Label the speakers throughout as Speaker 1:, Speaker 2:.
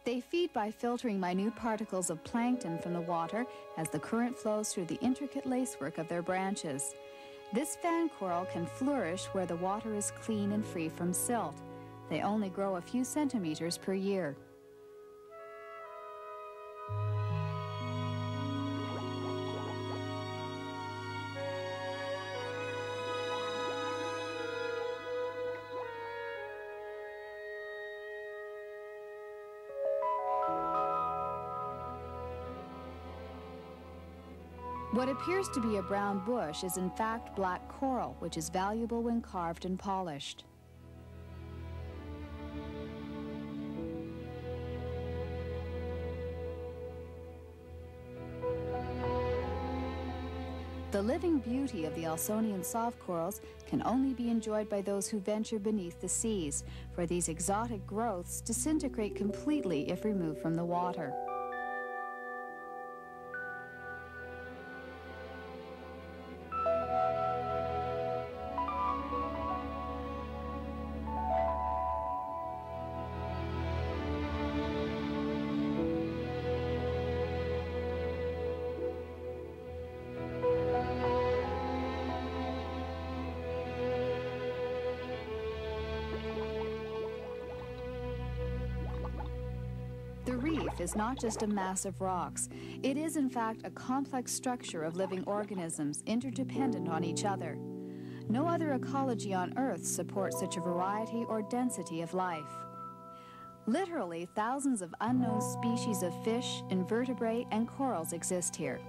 Speaker 1: They feed by filtering minute particles of plankton from the water as the current flows through the intricate lacework of their branches. This fan coral can flourish where the water is clean and free from silt. They only grow a few centimeters per year. What appears to be a brown bush is in fact black coral, which is valuable when carved and polished. The living beauty of the Aalsonian soft corals can only be enjoyed by those who venture beneath the seas, for these exotic growths disintegrate completely if removed from the water. The reef is not just a mass of rocks. It is, in fact, a complex structure of living organisms interdependent on each other. No other ecology on Earth supports such a variety or density of life. Literally, thousands of unknown species of fish, invertebrate, and corals exist here.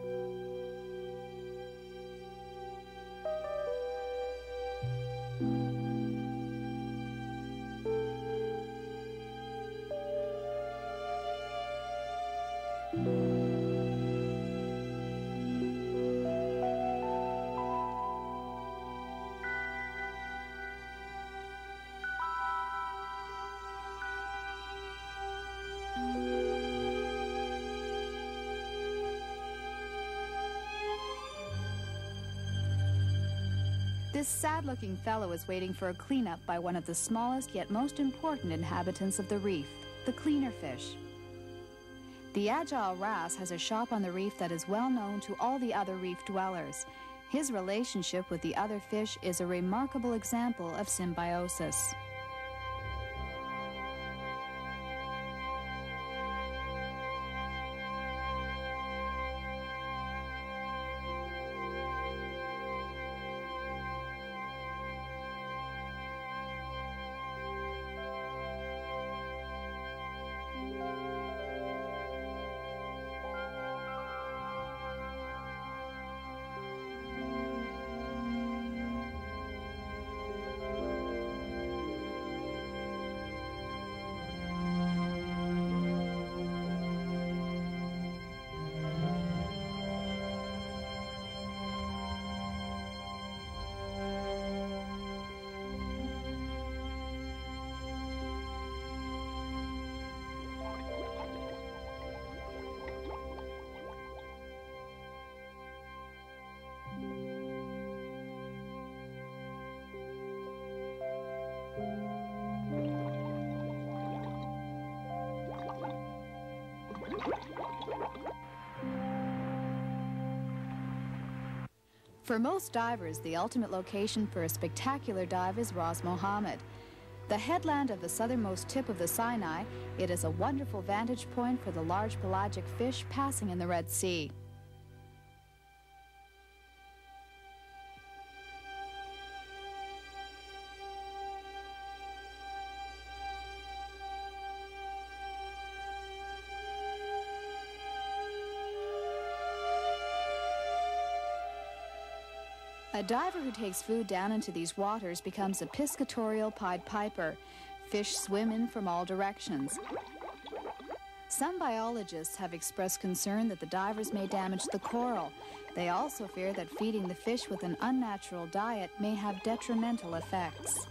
Speaker 1: This sad-looking fellow is waiting for a cleanup by one of the smallest yet most important inhabitants of the reef, the cleaner fish. The agile wrasse has a shop on the reef that is well known to all the other reef dwellers. His relationship with the other fish is a remarkable example of symbiosis. For most divers, the ultimate location for a spectacular dive is Ras Mohammed. The headland of the southernmost tip of the Sinai, it is a wonderful vantage point for the large pelagic fish passing in the Red Sea. A diver who takes food down into these waters becomes a piscatorial Pied Piper. Fish swim in from all directions. Some biologists have expressed concern that the divers may damage the coral. They also fear that feeding the fish with an unnatural diet may have detrimental effects.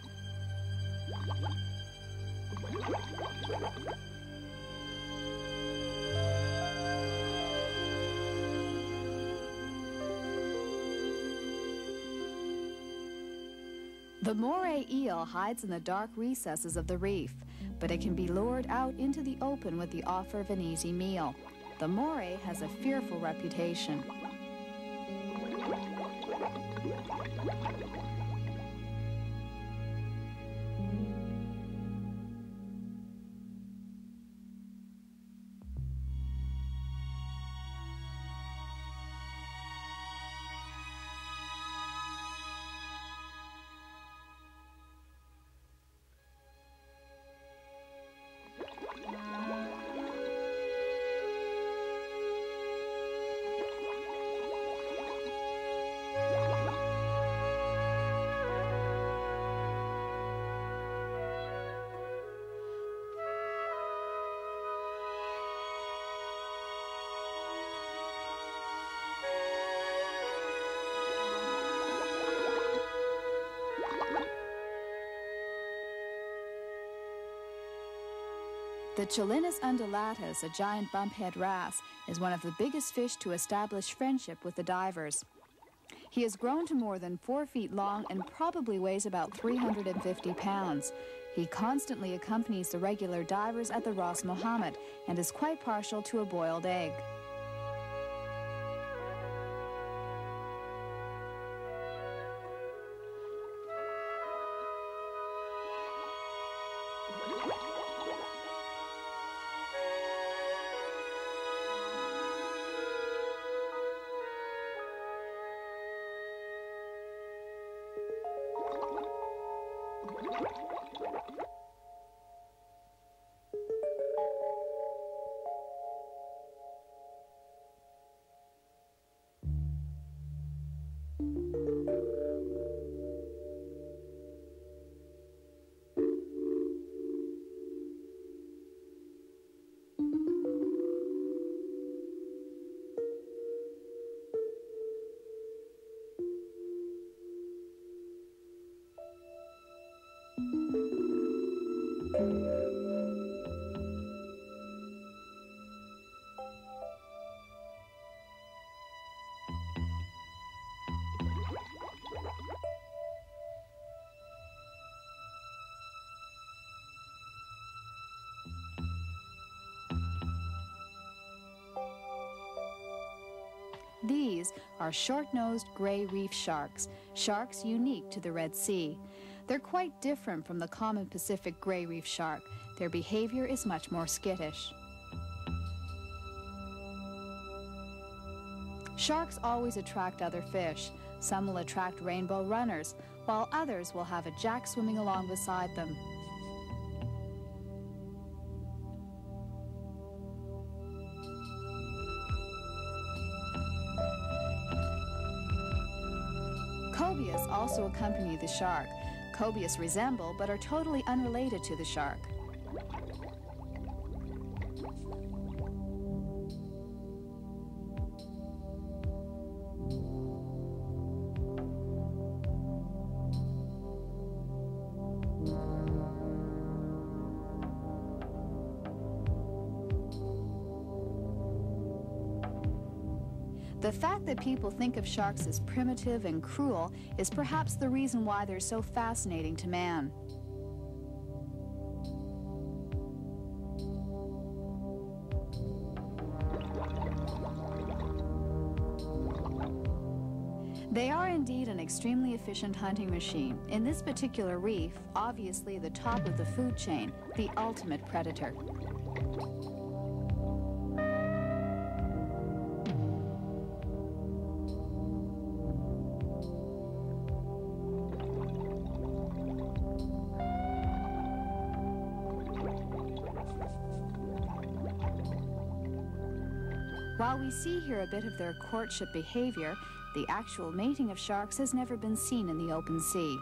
Speaker 1: The moray eel hides in the dark recesses of the reef, but it can be lured out into the open with the offer of an easy meal. The moray has a fearful reputation. The Chilinus undulatus, a giant bumphead wrasse, is one of the biggest fish to establish friendship with the divers. He has grown to more than 4 feet long and probably weighs about 350 pounds. He constantly accompanies the regular divers at the Ras Mohammed and is quite partial to a boiled egg. These are short-nosed gray reef sharks, sharks unique to the Red Sea. They're quite different from the common Pacific gray reef shark. Their behavior is much more skittish. Sharks always attract other fish. Some will attract rainbow runners, while others will have a jack swimming along beside them. Cobias also accompany the shark. Cobias resemble but are totally unrelated to the shark. The fact that people think of sharks as primitive and cruel is perhaps the reason why they're so fascinating to man. They are indeed an extremely efficient hunting machine. In this particular reef, obviously the top of the food chain, the ultimate predator. While we see here a bit of their courtship behavior, the actual mating of sharks has never been seen in the open sea.